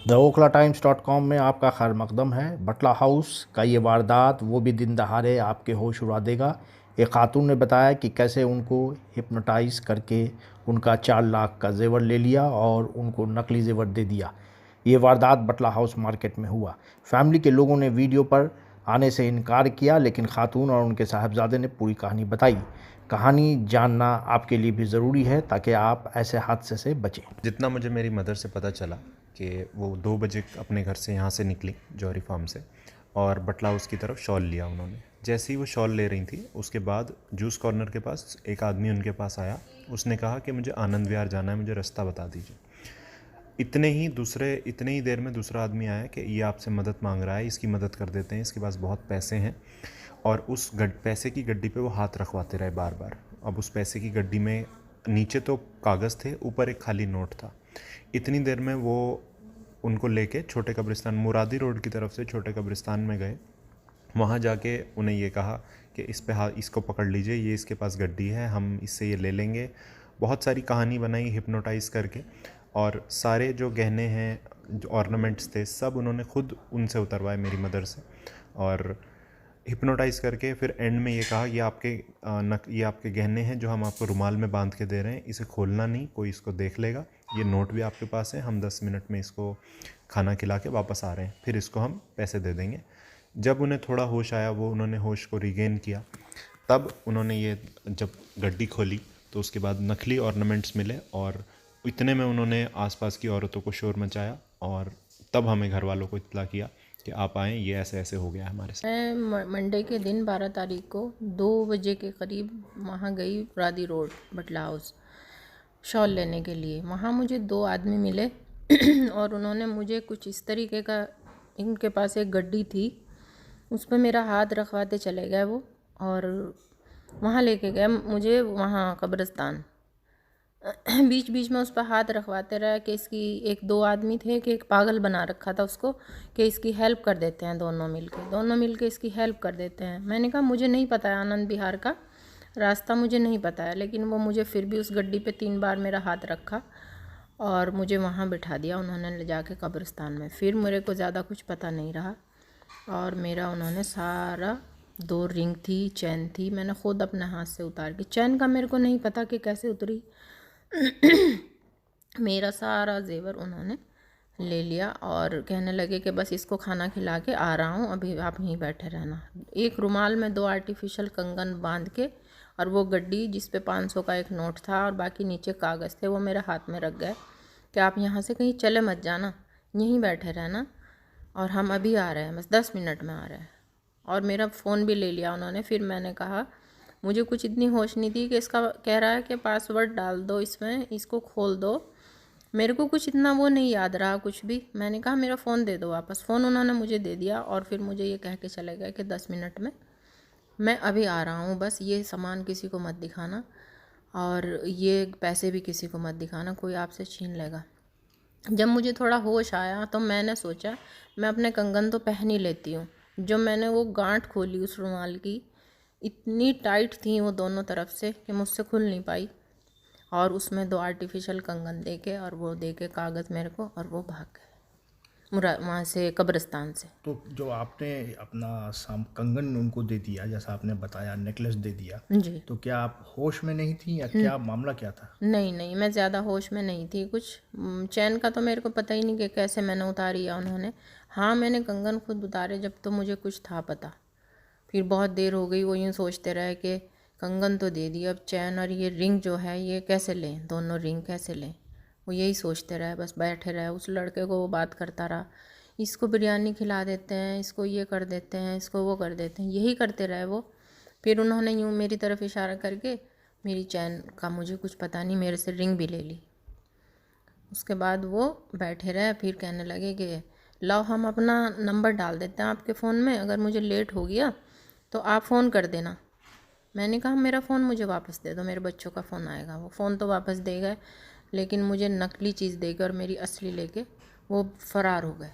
The Okhla टाइम्स.com में आपका खैर मकदम है। बटला हाउस का ये वारदात वो भी दिन दहाड़े आपके होश उड़ा देगा। एक खातून ने बताया कि कैसे उनको हिप्नोटाइज करके उनका 4 लाख का जेवर ले लिया और उनको नकली जेवर दे दिया। ये वारदात बटला हाउस मार्केट में हुआ। फैमिली के लोगों ने वीडियो पर आने से इनकार किया, लेकिन खातून और उनके साहबजादे ने पूरी कहानी बताई। कहानी जानना आपके लिए भी ज़रूरी है ताकि आप ऐसे हादसे से बचें। जितना मुझे मेरी मदर से पता चला कि वो 2 बजे अपने घर से यहाँ से निकली जौहरी फार्म से और बटला हाउस की तरफ शॉल लिया उन्होंने। जैसे ही वो शॉल ले रही थी उसके बाद जूस कॉर्नर के पास एक आदमी उनके पास आया। उसने कहा कि मुझे आनंद विहार जाना है, मुझे रास्ता बता दीजिए। इतने ही देर में दूसरा आदमी आया कि ये आपसे मदद मांग रहा है, इसकी मदद कर देते हैं, इसके पास बहुत पैसे हैं। और उस पैसे की गड्डी पे वो हाथ रखवाते रहे बार बार। अब उस पैसे की गड्डी में नीचे तो कागज़ थे, ऊपर एक खाली नोट था। इतनी देर में वो उनको लेके छोटे कब्रिस्तान, मुरादी रोड की तरफ से छोटे कब्रिस्तान में गए। वहाँ जाके उन्हें ये कहा कि इसको पकड़ लीजिए, ये इसके पास गड्डी है, हम इससे ये ले लेंगे। बहुत सारी कहानी बनाई हिप्नोटाइज़ करके, और सारे जो गहने हैं, जो ऑर्नामेंट्स थे, सब उन्होंने खुद उनसे उतरवाए मेरी मदर से। और हिप्नोटाइज़ करके फिर एंड में ये कहा ये आपके गहने हैं जो हम आपको रुमाल में बांध के दे रहे हैं, इसे खोलना नहीं, कोई इसको देख लेगा। ये नोट भी आपके पास है, हम 10 मिनट में इसको खाना खिला के वापस आ रहे हैं, फिर इसको हम पैसे दे देंगे। जब उन्हें थोड़ा होश आया, उन्होंने होश को रिगेन किया, तब उन्होंने ये जब गड्डी खोली तो उसके बाद नकली ऑर्नामेंट्स मिले, और इतने में उन्होंने आसपास की औरतों को शोर मचाया, और तब हमें घर वालों को इत्तला किया कि आप आएँ, ये ऐसे ऐसे हो गया हमारे साथ। मैं मंडे के दिन 12 तारीख को 2 बजे के करीब वहाँ गई, मुरादी रोड बटला हाउस शॉल लेने के लिए। वहाँ मुझे 2 आदमी मिले और उन्होंने मुझे कुछ इस तरीके का, इनके पास एक गड्डी थी, उस पर मेरा हाथ रखवाते चले गए वो, और वहाँ लेके गए मुझे, वहाँ कब्रिस्तान। बीच बीच में उस पर हाथ रखवाते रहे कि इसकी, 1-2 आदमी थे कि एक पागल बना रखा था उसको कि इसकी हेल्प कर देते हैं, दोनों मिलके इसकी हेल्प कर देते हैं। मैंने कहा मुझे नहीं पता है, आनंद विहार का रास्ता मुझे नहीं पता है, लेकिन वो मुझे फिर भी उस गड्डी पे 3 बार मेरा हाथ रखा और मुझे वहाँ बिठा दिया उन्होंने ले जाके कब्रिस्तान में। फिर मेरे को ज़्यादा कुछ पता नहीं रहा, और मेरा उन्होंने सारा 2 रिंग थी, चैन थी, मैंने ख़ुद अपने हाथ से उतार के, चैन का मेरे को नहीं पता कि कैसे उतरी। मेरा सारा जेवर उन्होंने ले लिया और कहने लगे कि बस इसको खाना खिला के आ रहा हूँ, अभी आप यहीं बैठे रहना। एक रुमाल में 2 आर्टिफिशियल कंगन बांध के, और वो गड्डी जिस पे 500 का एक नोट था और बाकी नीचे कागज़ थे, वो मेरे हाथ में रख गए कि आप यहाँ से कहीं चले मत जाना, यहीं बैठे रहना, और हम अभी आ रहे हैं, बस 10 मिनट में आ रहे हैं। और मेरा फ़ोन भी ले लिया उन्होंने। फिर मैंने कहा, मुझे कुछ इतनी होश नहीं थी कि इसका कह रहा है कि पासवर्ड डाल दो इसमें, इसको खोल दो, मेरे को कुछ इतना वो नहीं याद रहा कुछ भी। मैंने कहा मेरा फ़ोन दे दो वापस। फ़ोन उन्होंने मुझे दे दिया, और फिर मुझे ये कह के चले गए कि 10 मिनट में मैं अभी आ रहा हूँ, बस ये सामान किसी को मत दिखाना, और ये पैसे भी किसी को मत दिखाना, कोई आपसे छीन लेगा। जब मुझे थोड़ा होश आया तो मैंने सोचा मैं अपने कंगन तो पहन ही लेती हूँ। जो मैंने वो गांठ खोली उस रुमाल की, इतनी टाइट थी वो दोनों तरफ से कि मुझसे खुल नहीं पाई, और उसमें 2 आर्टिफिशियल कंगन देके और वो देके कागज़ मेरे को, और वो भाग गए वहाँ से कब्रिस्तान से। तो जो आपने अपना कंगन उनको दे दिया, जैसा आपने बताया, नेकलेस दे दिया, जी। तो क्या आप होश में नहीं थी या क्या मामला क्या था? नहीं, मैं ज़्यादा होश में नहीं थी। कुछ चैन का तो मेरे को पता ही नहीं कि कैसे मैंने उतारी या उन्होंने। हाँ, मैंने कंगन खुद उतारे जब, तो मुझे कुछ था पता। फिर बहुत देर हो गई, वो यूँ सोचते रहे कि कंगन तो दे दिया, अब चैन और ये रिंग जो है ये कैसे लें, दोनों रिंग कैसे लें, वो यही सोचते रहे, बस बैठे रहे। उस लड़के को वो बात करता रहा, इसको बिरयानी खिला देते हैं, इसको ये कर देते हैं, इसको वो कर देते हैं, यही करते रहे वो। फिर उन्होंने यूँ मेरी तरफ इशारा करके, मेरी चैन का मुझे कुछ पता नहीं, मेरे से रिंग भी ले ली। उसके बाद वो बैठे रहे, फिर कहने लगे कि लाओ हम अपना नंबर डाल देते हैं आपके फ़ोन में, अगर मुझे लेट हो गया तो आप फ़ोन कर देना। मैंने कहा मेरा फ़ोन मुझे वापस दे दो, मेरे बच्चों का फ़ोन आएगा। वो फ़ोन तो वापस दे गए, लेकिन मुझे नकली चीज़ देकर मेरी असली लेके वो फ़रार हो गए।